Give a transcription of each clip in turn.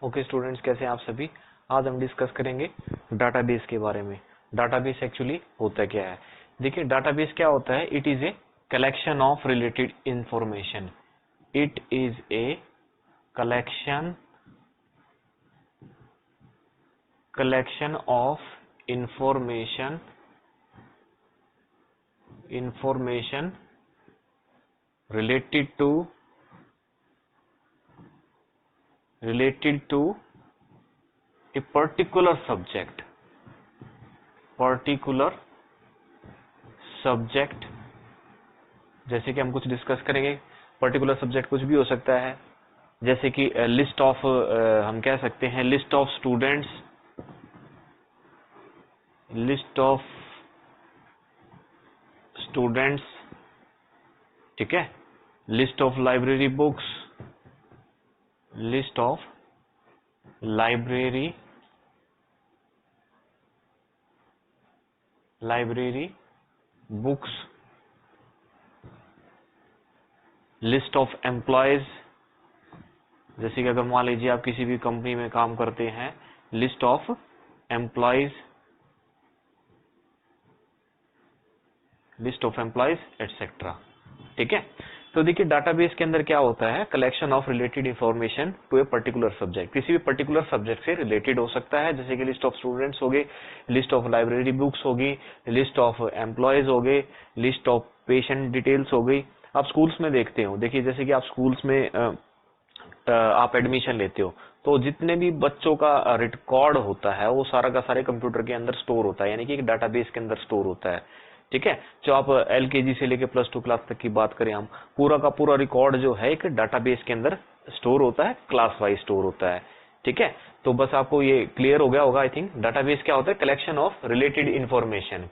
Okay students, कैसे हैं आप सभी। आज हम डिस्कस करेंगे डाटाबेस के बारे में। डाटाबेस एक्चुअली होता क्या है। देखिए, डाटाबेस क्या होता है। It is a collection of related information. It is a collection of information related to a particular subject। जैसे कि हम कुछ डिस्कस करेंगे, पर्टिकुलर सब्जेक्ट कुछ भी हो सकता है, जैसे कि लिस्ट ऑफ, हम कह सकते हैं लिस्ट ऑफ स्टूडेंट्स, ठीक है। List of library books, list of library books, list of employees. जैसे कि अगर मान लीजिए आप किसी भी कंपनी में काम करते हैं, लिस्ट ऑफ एम्प्लॉयज एटसेट्रा, ठीक है। तो देखिए, डाटाबेस के अंदर क्या होता है, collection of related information to a particular subject. किसी भी पर्टिकुलर सब्जेक्ट से रिलेटेड हो सकता है, जैसे कि लिस्ट ऑफ स्टूडेंट्स हो गए, लिस्ट ऑफ लाइब्रेरी बुक्स होगी, लिस्ट ऑफ एम्प्लॉयज हो गए, लिस्ट ऑफ पेशेंट डिटेल्स हो गई। आप स्कूल्स में देखते हो, देखिए जैसे कि आप स्कूल्स में आप एडमिशन लेते हो, तो जितने भी बच्चों का रिकॉर्ड होता है वो सारा का सारे कंप्यूटर के अंदर स्टोर होता है, यानी कि एक डाटाबेस के अंदर स्टोर होता है, ठीक है। जो आप एलकेजी से लेके +2 क्लास तक की बात करें, हम पूरा का पूरा रिकॉर्ड जो है एक डाटाबेस के अंदर स्टोर होता है, क्लास वाइज स्टोर होता है, ठीक है। तो बस आपको ये क्लियर हो गया होगा आई थिंक। डाटाबेस क्या होता है, collection of related information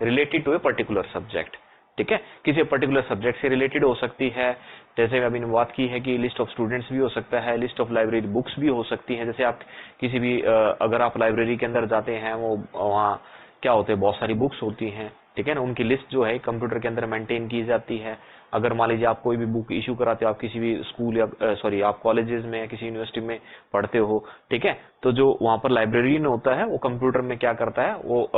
related to a particular subject, ठीक है। किसी पर्टिकुलर सब्जेक्ट से रिलेटेड हो सकती है, जैसे अभी ने बात की है कि लिस्ट ऑफ स्टूडेंट्स भी हो सकता है, लिस्ट ऑफ लाइब्रेरी बुक्स भी हो सकती है। जैसे आप किसी भी अगर आप लाइब्रेरी के अंदर जाते हैं, वो वहाँ क्या होते हैं, बहुत सारी बुक्स होती हैं, ठीक है ना। उनकी लिस्ट जो है कंप्यूटर के अंदर मेंटेन की जाती है। अगर मान लीजिए आप कोई भी बुक इशू कराते हो, आप किसी भी स्कूल या आप कॉलेजेस में या किसी यूनिवर्सिटी में पढ़ते हो, ठीक है, तो जो वहां पर लाइब्रेरियन होता है वो कंप्यूटर में क्या करता है, वो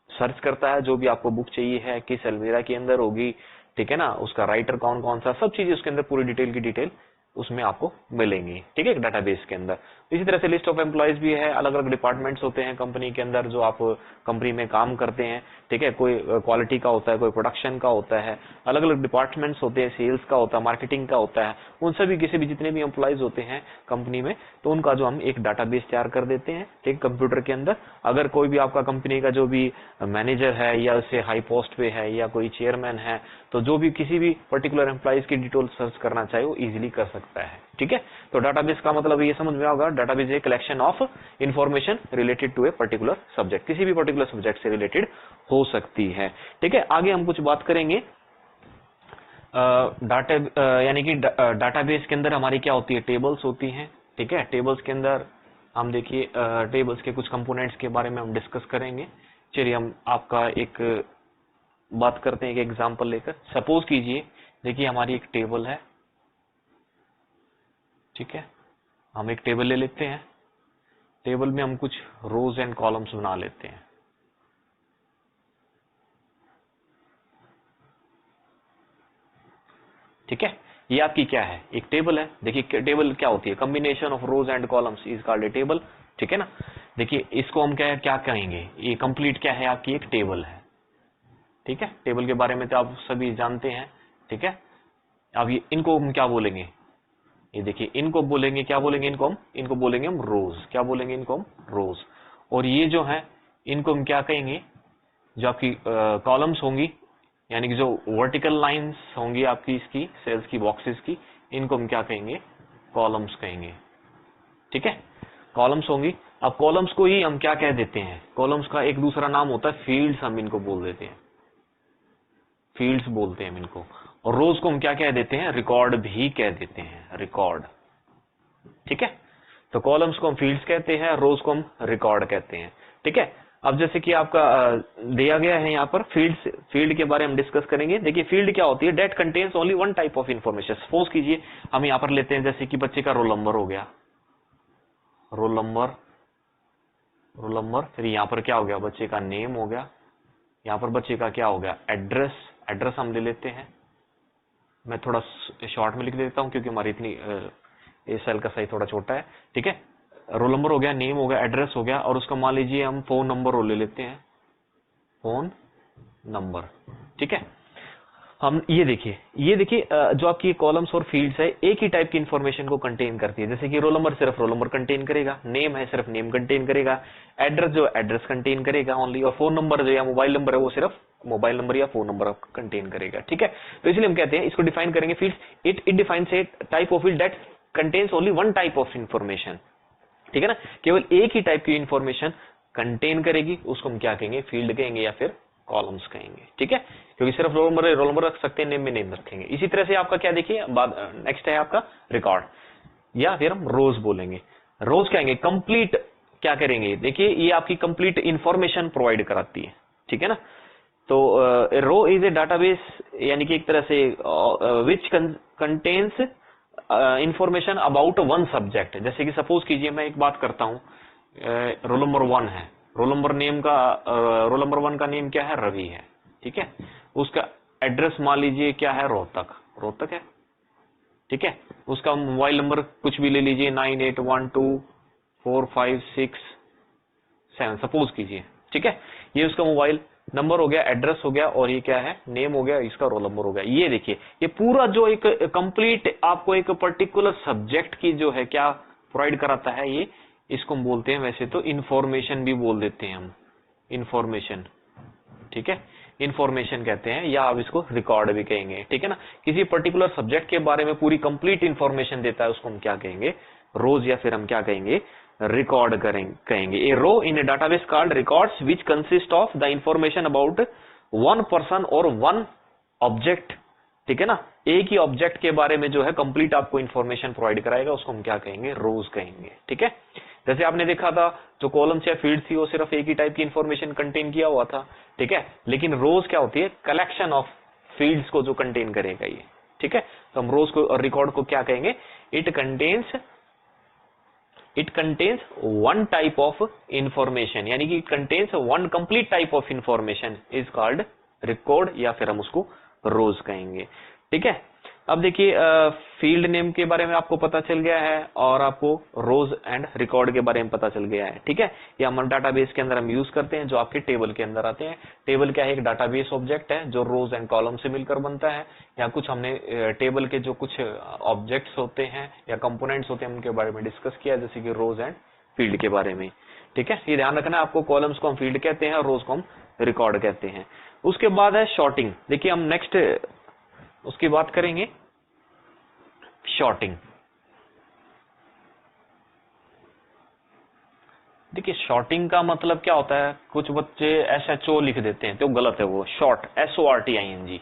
सर्च करता है जो भी आपको बुक चाहिए है, किस अलमीरा के अंदर होगी, ठीक है ना, उसका राइटर कौन कौन सा, सब चीजें उसके अंदर पूरी डिटेल की डिटेल उसमें आपको मिलेंगी, ठीक है, एक डाटाबेस के अंदर। इसी तरह से लिस्ट ऑफ एम्प्लॉयज भी है, अलग अलग डिपार्टमेंट्स होते हैं कंपनी के अंदर जो आप कंपनी में काम करते हैं, ठीक है। कोई क्वालिटी का होता है, कोई प्रोडक्शन का होता है, अलग अलग डिपार्टमेंट्स होते हैं, सेल्स का होता है, मार्केटिंग का होता है। उन सभी किसी भी जितने भी एम्प्लॉयज होते हैं कंपनी में, तो उनका जो हम एक डाटाबेस तैयार कर देते हैं, ठीक, कंप्यूटर के अंदर। अगर कोई भी आपका कंपनी का जो भी मैनेजर है या उससे हाई पोस्ट पे है या कोई चेयरमैन है, तो जो भी किसी भी पर्टिकुलर एम्प्लॉयज की डिटेल सर्च करना चाहे वो इजीली कर सकता है, ठीक है। तो डाटाबेस का मतलब ये समझ में होगा, डाटाबेस एक collection of information related to a particular subject, किसी भी पर्टिकुलर सब्जेक्ट से रिलेटेड हो सकती है, ठीक है। आगे हम कुछ बात करेंगे यानी कि डाटाबेस के अंदर हमारी क्या होती है, टेबल्स होती हैं, ठीक है। टेबल्स के अंदर हम देखिए टेबल्स के कुछ कंपोनेंट्स के बारे में हम डिस्कस करेंगे। चलिए हम आपका एक बात करते हैं, एक एग्जांपल लेकर। सपोज कीजिए, देखिए हमारी एक टेबल है, ठीक है। हम एक टेबल ले लेते हैं, टेबल में हम कुछ रोज एंड कॉलम्स बना लेते हैं, ठीक है। ये आपकी क्या है, एक टेबल है। देखिए टेबल क्या होती है, combination of rose and columns is called a table, ठीक है ना। देखिए इसको हम क्या कहेंगे, ये कंप्लीट क्या है, आपकी एक टेबल है, ठीक है। टेबल के बारे में तो आप सभी जानते हैं, ठीक है। अब ये इनको हम क्या बोलेंगे, ये देखिए इनको बोलेंगे, क्या बोलेंगे इनको बोलेंगे हम रोज, क्या बोलेंगे इनको हम रोज। और ये जो है इनको हम क्या कहेंगे, जो आपकी कॉलम्स होंगी, यानी कि जो वर्टिकल लाइंस होंगी आपकी इसकी सेल्स की, बॉक्सेस की, इनको हम क्या कहेंगे, कॉलम्स कहेंगे, ठीक है। कॉलम्स होंगी। अब कॉलम्स को ही हम क्या कह देते हैं, कॉलम्स का एक दूसरा नाम होता है फील्ड्स, हम इनको बोल देते हैं, फील्ड्स बोलते हैं हम इनको। और रोज को हम क्या कह देते हैं, रिकॉर्ड भी कह देते हैं, रिकॉर्ड, ठीक है। तो कॉलम्स को हम फील्ड्स कहते हैं, रोज को हम रिकॉर्ड कहते हैं, ठीक है। अब जैसे कि आपका दिया गया है यहाँ पर फील्ड के बारे में डिस्कस करेंगे। देखिए फील्ड क्या होती है, date contains only one type of information. Suppose कीजिए हम यहाँ पर लेते हैं जैसे कि बच्चे का रोल नंबर हो गया, रोल नंबर, फिर यहाँ पर क्या हो गया, बच्चे का नेम हो गया, यहाँ पर बच्चे का क्या हो गया, एड्रेस हम ले लेते हैं। मैं थोड़ा शॉर्ट में लिख देता हूँ क्योंकि हमारी इतनी इस सेल का साइज थोड़ा छोटा है। ठीक है, रोल नंबर हो गया, नेम हो गया, एड्रेस हो गया, और उसका मान लीजिए हम फोन नंबर ले लेते हैं, फोन नंबर। ठीक है, हम ये देखिए जो आपकी कॉलम्स और फील्ड्स है एक ही टाइप की इंफॉर्मेशन को कंटेन करती है। जैसे कि रोल नंबर सिर्फ रोल नंबर कंटेन करेगा, नेम है सिर्फ नेम कंटेन करेगा, एड्रेस जो एड्रेस कंटेन करेगा ओनली, और फोन नंबर जो या मोबाइल नंबर है वो सिर्फ मोबाइल नंबर या फोन नंबर कंटेन करेगा। ठीक है, तो इसलिए हम कहते हैं इसको डिफाइन करेंगे fields. It defines A type of field that contains only one type of information. ठीक है ना, केवल एक ही टाइप की इंफॉर्मेशन कंटेन करेगी, उसको हम क्या कहेंगे, फील्ड कहेंगे या फिर कॉलम्स कहेंगे। ठीक है, क्योंकि सिर्फ रोल नंबर रख सकते हैं, नेम में नेम रखेंगे। इसी तरह से आपका क्या देखिए नेक्स्ट है आपका रिकॉर्ड, या फिर हम रोज बोलेंगे। रोज कहेंगे कंप्लीट, क्या करेंगे, देखिए ये आपकी कंप्लीट इंफॉर्मेशन प्रोवाइड कराती है। ठीक है ना, तो रो इज ए डाटाबेस, यानी कि एक तरह से which contains information about one subject. जैसे कि सपोज कीजिए मैं एक बात करता हूं, रोल नंबर 1 है, रोल नंबर 1 का नेम क्या है, रवि है। ठीक है, उसका एड्रेस मान लीजिए क्या है, रोहतक है। ठीक है, उसका मोबाइल नंबर कुछ भी ले लीजिए, 98124567 सपोज कीजिए। ठीक है, ये उसका मोबाइल नंबर हो गया, एड्रेस हो गया, और ये क्या है, नेम हो गया, इसका रोल नंबर हो गया। ये देखिए ये पूरा जो एक कंप्लीट आपको एक पर्टिकुलर सब्जेक्ट की जो है क्या प्रोवाइड कराता है, ये इसको हम बोलते हैं, वैसे तो इंफॉर्मेशन भी बोल देते हैं हम, इंफॉर्मेशन। ठीक है, इंफॉर्मेशन कहते हैं, या आप इसको रिकॉर्ड भी कहेंगे। ठीक है ना, किसी पर्टिकुलर सब्जेक्ट के बारे में पूरी कंप्लीट इंफॉर्मेशन देता है, उसको हम क्या कहेंगे, रोज, या फिर हम क्या कहेंगे, रिकॉर्ड कहेंगे। A row in a database called records which consist of the information about one person और वन ऑब्जेक्ट। ठीक है ना, एक ही ऑब्जेक्ट के बारे में जो है कंप्लीट आपको इंफॉर्मेशन प्रोवाइड कराएगा, उसको हम क्या कहेंगे, रोज कहेंगे। ठीक है, जैसे आपने देखा था जो कॉलम्स या फील्ड थी वो सिर्फ एक ही टाइप की इंफॉर्मेशन कंटेन किया हुआ था। ठीक है, लेकिन रोज क्या होती है, कलेक्शन ऑफ फील्ड्स को जो कंटेन करेगा ये। ठीक है, तो हम रोज को और रिकॉर्ड को क्या कहेंगे, it contains one type of information, यानी कि contains one complete type of information is called record, या फिर हम उसको रोज कहेंगे। ठीक है, अब देखिए फील्ड नेम के बारे में आपको पता चल गया है, और आपको रोज एंड रिकॉर्ड के बारे में पता चल गया है। ठीक है, ये हम डाटाबेस के अंदर हम यूज करते हैं, जो आपके टेबल के अंदर आते हैं। टेबल क्या है, एक डाटाबेस ऑब्जेक्ट है जो रोज एंड कॉलम से मिलकर बनता है, या कुछ हमने टेबल के जो कुछ ऑब्जेक्ट्स होते हैं या कंपोनेंट्स होते हैं उनके बारे में डिस्कस किया, जैसे कि रोज एंड फील्ड के बारे में। ठीक है, ये ध्यान रखना, आपको कॉलम्स को हम फील्ड कहते हैं और रोज को हम रिकॉर्ड कहते हैं। उसके बाद है शॉर्टिंग। देखिए हम नेक्स्ट उसकी बात करेंगे, शॉर्टिंग। देखिए शॉर्टिंग का मतलब क्या होता है, कुछ बच्चे SHO लिख देते हैं तो गलत है, वो sort SORTING,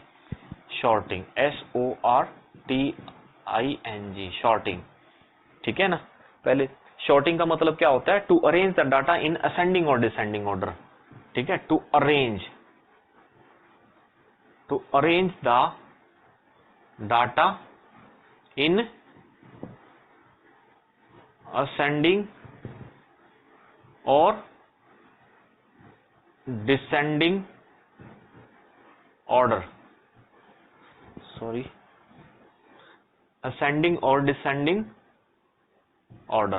sorting SORTING, sorting. ठीक है ना, पहले शॉर्टिंग का मतलब क्या होता है, to arrange the data in ascending और डिसेंडिंग ऑर्डर। ठीक है, to arrange the data in ascending और डिसेंडिंग ऑर्डर, असेंडिंग और डिसेंडिंग ऑर्डर।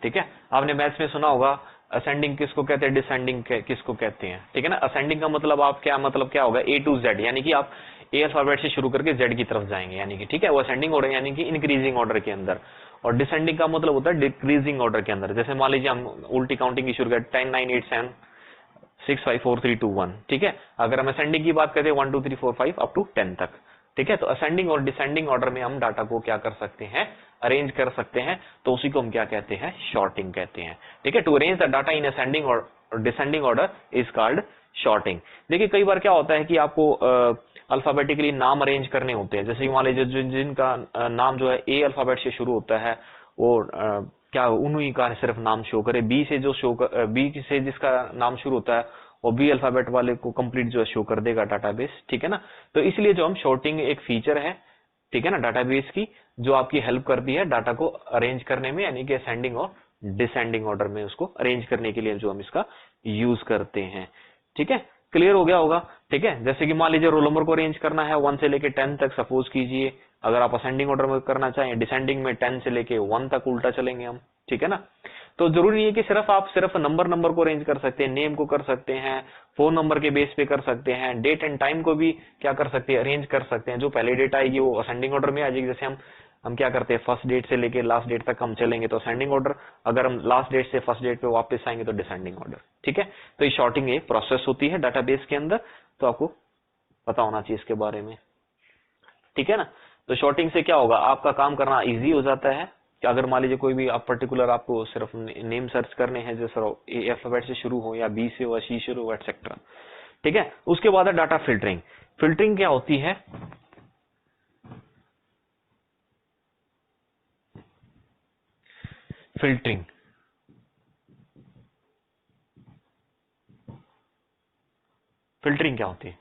ठीक है, आपने मैथ्स में सुना होगा असेंडिंग किसको कहते हैं, डिसेंडिंग किसको कहते हैं। ठीक है ना, असेंडिंग का मतलब आप क्या होगा, A to Z, यानी कि आप ए अल्फाबेट से शुरू करके जेड की तरफ जाएंगे, यानी कि ठीक है, वो असेंडिंग ऑर्डर यानी कि इंक्रीजिंग ऑर्डर के अंदर। और डिसेंडिंग का मतलब होता है डिक्रीजिंग ऑर्डर के अंदर। जैसे मान लीजिए हम उल्टी काउंटिंग की शुरू करें, 10 9 8 7 6 5 4 3 2 1। ठीक है, अगर हम असेंडिंग की बात करें 1 2 3 4 5 अप टू 10 तक। ठीक है, तो असेंडिंग और डिसेंडिंग ऑर्डर में हम डाटा को क्या कर सकते हैं, अरेंज कर सकते हैं, तो उसी को हम क्या कहते हैं, शॉर्टिंग कहते हैं। ठीक है, to arrange the data in ascending और descending order is called sorting. देखिए कई बार क्या होता है कि आपको अल्फाबेटिकली नाम अरेंज करने होते हैं, जैसे मान लीजिए जिनका नाम जो है A अल्फाबेट से शुरू होता है, वो क्या उन्हीं का सिर्फ नाम शो करे, बी से जो शो कर, बी से जिसका नाम शुरू होता है और बी अल्फाबेट वाले को कंप्लीट जो है शो कर देगा डाटाबेस, ठीक है ना। तो इसलिए जो हम शॉर्टिंग एक फीचर है, ठीक है ना, डाटाबेस की, जो आपकी हेल्प करती है डाटा को अरेंज करने में, यानी कि असेंडिंग और डिसेंडिंग ऑर्डर में उसको अरेंज करने के लिए जो हम इसका यूज करते हैं, ठीक है। क्लियर हो गया होगा, ठीक है। जैसे कि मान लीजिए रोल नंबर को अरेंज करना है 1 से लेके 10 तक, सपोज कीजिए, अगर आप असेंडिंग ऑर्डर में करना चाहें, डिसेंडिंग में 10 से लेके 1 तक उल्टा चलेंगे हम, ठीक है ना। तो जरूरी नहीं है कि सिर्फ आप सिर्फ नंबर को अरेंज कर सकते हैं, नेम को कर सकते हैं, फोन नंबर के बेस पे कर सकते हैं, डेट एंड टाइम को भी क्या कर सकते हैं, अरेंज कर सकते हैं। जो पहले डेट आएगी वो असेंडिंग ऑर्डर में आ जाएगी, जैसे हम क्या करते हैं, फर्स्ट डेट से लेके लास्ट डेट तक हम चलेंगे तो असेंडिंग ऑर्डर, अगर हम लास्ट डेट से फर्स्ट डेट पे वापस आएंगे तो डिसेंडिंग ऑर्डर, ठीक है। तो ये शॉर्टिंग एक प्रोसेस होती है डाटाबेस के अंदर, तो आपको पता होना चाहिए इसके बारे में, ठीक है ना। तो शॉर्टिंग से क्या होगा, आपका काम करना इजी हो जाता है। कि अगर मान लीजिए कोई भी आप पर्टिकुलर आपको सिर्फ नेम सर्च करने हैं, जो सर ए अल्फाबेट से शुरू हो या बी से हो या सी शुरू हो एटसेट्रा, ठीक है। उसके बाद है डाटा फिल्टरिंग। फिल्टरिंग क्या होती है, फिल्टरिंग फिल्टरिंग क्या होती है,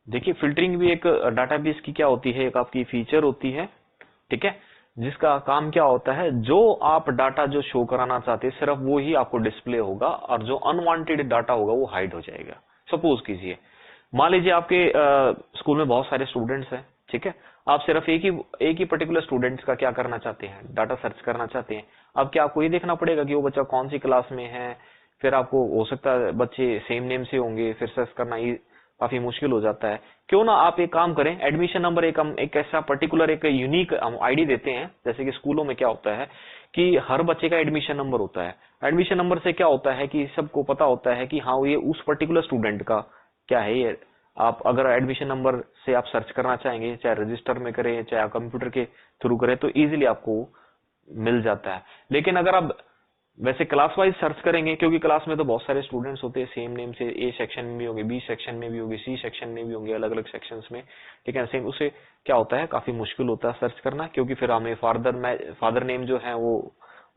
देखिए फिल्टरिंग भी एक डाटाबेस की क्या होती है, एक आपकी फीचर होती है, ठीक है, जिसका काम क्या होता है, जो आप डाटा जो शो कराना चाहते हैं सिर्फ वो ही आपको डिस्प्ले होगा और जो अनवांटेड डाटा होगा वो हाइड हो जाएगा। सपोज कीजिए, मान लीजिए आपके स्कूल में बहुत सारे स्टूडेंट्स हैं, ठीक है, आप सिर्फ एक ही पर्टिकुलर स्टूडेंट्स का क्या करना चाहते हैं, डाटा सर्च करना चाहते हैं। अब क्या आपको ये देखना पड़ेगा कि वो बच्चा कौन सी क्लास में है, फिर आपको हो सकता है बच्चे सेम नेम से होंगे, फिर सर्च करना ही काफी मुश्किल हो जाता है। क्यों ना आप एक काम करें, एडमिशन नंबर एक ऐसा पर्टिकुलर एक यूनिक आईडी देते हैं। जैसे कि स्कूलों में क्या होता है कि हर बच्चे का एडमिशन नंबर होता है। एडमिशन नंबर से क्या होता है कि सबको पता होता है कि हाँ ये उस पर्टिकुलर स्टूडेंट का क्या है ये। आप अगर एडमिशन नंबर से आप सर्च करना चाहेंगे, चाहे रजिस्टर में करें चाहे आप कंप्यूटर के थ्रू करें, तो इजीली आपको मिल जाता है। लेकिन अगर आप वैसे क्लास वाइज सर्च करेंगे, क्योंकि क्लास में तो बहुत सारे स्टूडेंट्स होते हैं सेम नेम से, ए सेक्शन में भी होंगे, बी सेक्शन में भी होंगे, सी सेक्शन में भी होंगे, अलग अलग सेक्शंस में, ठीक है, सेम, उसे क्या होता है काफी मुश्किल होता है सर्च करना, क्योंकि फिर हमें फादर नेम जो है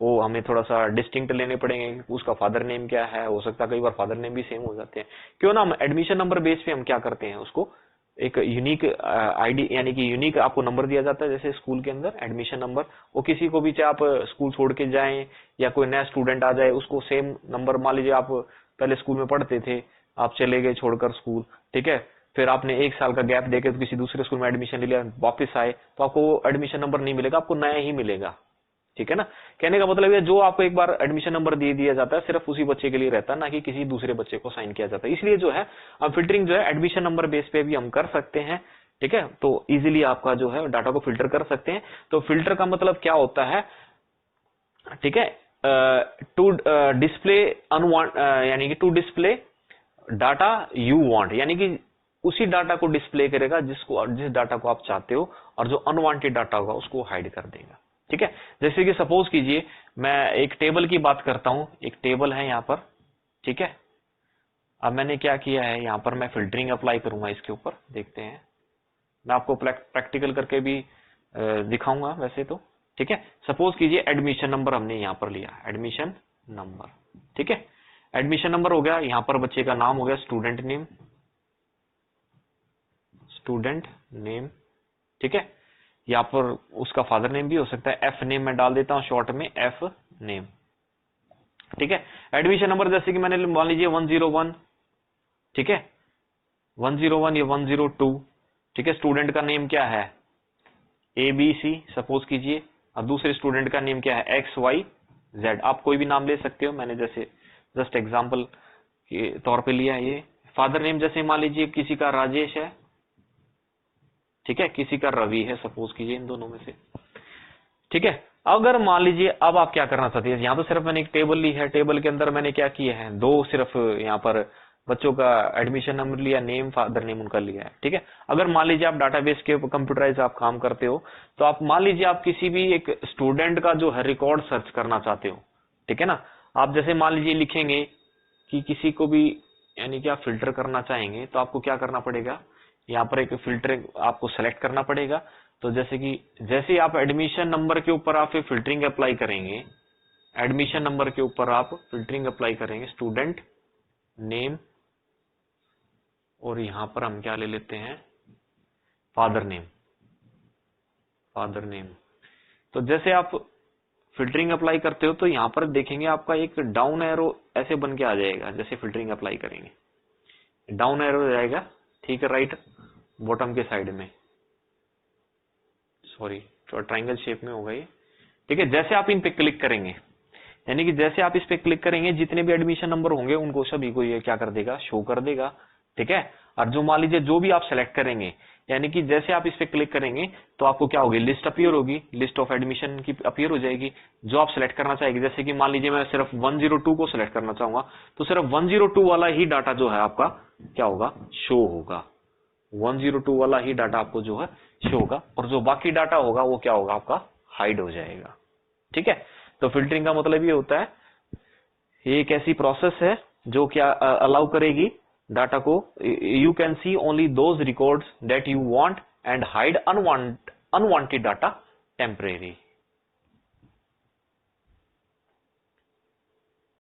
वो हमें थोड़ा सा डिस्टिंक्ट लेने पड़ेंगे, उसका फादर नेम क्या है, हो सकता है कई बार फादर नेम भी सेम हो जाते हैं। क्यों ना हम एडमिशन नंबर बेस पे हम क्या करते हैं, उसको एक यूनिक आईडी यानी कि यूनिक आपको नंबर दिया जाता है, जैसे स्कूल के अंदर एडमिशन नंबर, वो किसी को भी चाहे आप स्कूल छोड़ के जाएं या कोई नया स्टूडेंट आ जाए उसको सेम नंबर, मान लीजिए आप पहले स्कूल में पढ़ते थे, आप चले गए छोड़कर स्कूल, ठीक है, फिर आपने 1 साल का गैप देकर किसी दूसरे स्कूल में एडमिशन ले लिया, वापस आए तो आपको एडमिशन नंबर नहीं मिलेगा, आपको नया ही मिलेगा, ठीक है ना। कहने का मतलब है जो आपको एक बार एडमिशन नंबर दे दिया जाता है सिर्फ उसी बच्चे के लिए रहता है, ना कि किसी दूसरे बच्चे को साइन किया जाता है। इसलिए जो है हम फिल्टरिंग जो है एडमिशन नंबर बेस पे भी हम कर सकते हैं, ठीक है, तो इजीली आपका जो है डाटा को फिल्टर कर सकते हैं। तो फिल्टर का मतलब क्या होता है, ठीक है, टू डिस्प्ले अनवांट यानी कि to display data you want, यानी कि उसी डाटा को डिस्प्ले करेगा जिस डाटा को आप चाहते हो, और जो अनवांटेड डाटा होगा उसको हाइड कर देगा, ठीक है। जैसे कि सपोज कीजिए मैं एक टेबल की बात करता हूं, एक टेबल है यहाँ पर, ठीक है। अब मैंने क्या किया है, यहाँ पर मैं फिल्टरिंग अप्लाई करूंगा इसके ऊपर, देखते हैं, मैं आपको प्रैक्टिकल करके भी दिखाऊंगा वैसे तो, ठीक है। सपोज कीजिए एडमिशन नंबर हमने यहाँ पर लिया, एडमिशन नंबर, ठीक है, एडमिशन नंबर हो गया, यहाँ पर बच्चे का नाम हो गया स्टूडेंट नेम, ठीक है, यहाँ पर उसका फादर नेम भी हो सकता है, एफ नेम मैं डाल देता हूँ शॉर्ट में, एफ नेम, ठीक है। एडमिशन नंबर जैसे कि मैंने मान लीजिए 101, ठीक है, 101 या 102, ठीक है। स्टूडेंट का नेम क्या है, ABC सपोज कीजिए, और दूसरे स्टूडेंट का नेम क्या है, XYZ, आप कोई भी नाम ले सकते हो, मैंने जैसे जस्ट एग्जांपल के तौर पे लिया है ये। फादर नेम जैसे मान लीजिए किसी का राजेश है, ठीक है, किसी का रवि है, सपोज कीजिए इन दोनों में से, ठीक है। अगर मान लीजिए अब आप क्या करना चाहते हैं, यहाँ तो सिर्फ मैंने एक टेबल ली है, टेबल के अंदर मैंने क्या किया है, दो सिर्फ यहाँ पर बच्चों का एडमिशन नंबर लिया, नेम फादर नेम उनका लिया है, ठीक है। अगर मान लीजिए आप डाटाबेस के कंप्यूटराइज आप काम करते हो, तो आप मान लीजिए आप किसी भी एक स्टूडेंट का जो है रिकॉर्ड सर्च करना चाहते हो, ठीक है ना। आप जैसे मान लीजिए लिखेंगे कि किसी को भी यानी कि आप फिल्टर करना चाहेंगे, तो आपको क्या करना पड़ेगा, यहाँ पर एक फिल्टर आपको सेलेक्ट करना पड़ेगा। तो जैसे कि जैसे आप एडमिशन नंबर के ऊपर आप फिल्टरिंग अप्लाई करेंगे, एडमिशन नंबर के ऊपर आप फिल्टरिंग अप्लाई करेंगे, स्टूडेंट नेम, और यहां पर हम क्या ले लेते हैं, फादर नेम, फादर नेम। तो जैसे आप फिल्टरिंग अप्लाई करते हो तो यहां पर देखेंगे आपका एक डाउन एरो ऐसे बन के आ जाएगा, जैसे फिल्टरिंग अप्लाई करेंगे डाउन एरो जाएगा, ठीक है, राइट बॉटम के साइड में, सॉरी ट्रायंगल शेप में होगा ये, ठीक है। जैसे आप इन पे क्लिक करेंगे, यानी कि जैसे आप इस पे क्लिक करेंगे जितने भी एडमिशन नंबर होंगे उनको सभी को ये क्या कर देगा, शो कर देगा, ठीक है। और जो मान लीजिए जो भी आप सेलेक्ट करेंगे, यानी कि जैसे आप इस पे क्लिक करेंगे तो आपको क्या होगी, लिस्ट अपीयर होगी, लिस्ट ऑफ एडमिशन की अपीयर हो जाएगी, जो आप सेलेक्ट करना चाहेंगे। जैसे कि मान लीजिए मैं सिर्फ 102 को सिलेक्ट करना चाहूंगा तो सिर्फ 102 वाला ही डाटा जो है आपका क्या होगा, शो होगा, 102 वाला ही डाटा आपको जो है शो होगा, और जो बाकी डाटा होगा वो क्या होगा, आपका हाइड हो जाएगा, ठीक है। तो फिल्टरिंग का मतलब ये होता है, ये एक ऐसी प्रोसेस है जो क्या अलाउ करेगी डाटा को, you can see only those records that you want and hide unwanted data temporary,